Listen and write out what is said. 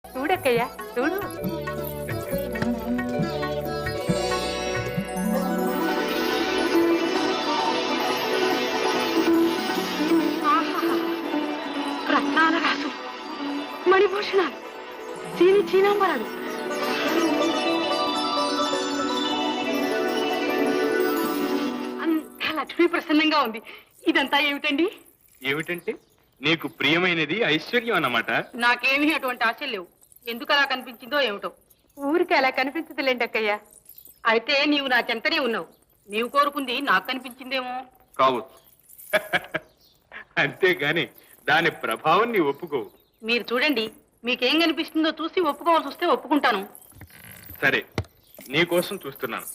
చూడక్కయ్యా చూడు. రత్నాల రాసు, మణిభూషణాలు, చీని చీనాంబరాలు. అంతా లక్ష్మీ ప్రసన్నంగా ఉంది. ఇదంతా ఏమిటండి? ఏమిటంటే నీకు ప్రియమైనది ఐశ్వర్యం అన్నమాట. నాకేమీ అటువంటి ఆశలు లేవు. ఎందుకు అలా కనిపించిందో ఏమిటో. ఊరికి అలా కనిపించదులేండి అక్కయ్య. అయితే నీవు నాకెంతనే ఉన్నావు. నీవు కోరుకుంది నాకు కనిపించిందేమో. కావచ్చు. అంతేగాని దాని ప్రభావం నీ ఒప్పుకోవు. మీరు చూడండి, మీకేం కనిపిస్తుందో చూసి ఒప్పుకోవాల్సి వస్తే ఒప్పుకుంటాను. సరే, నీ కోసం చూస్తున్నాను.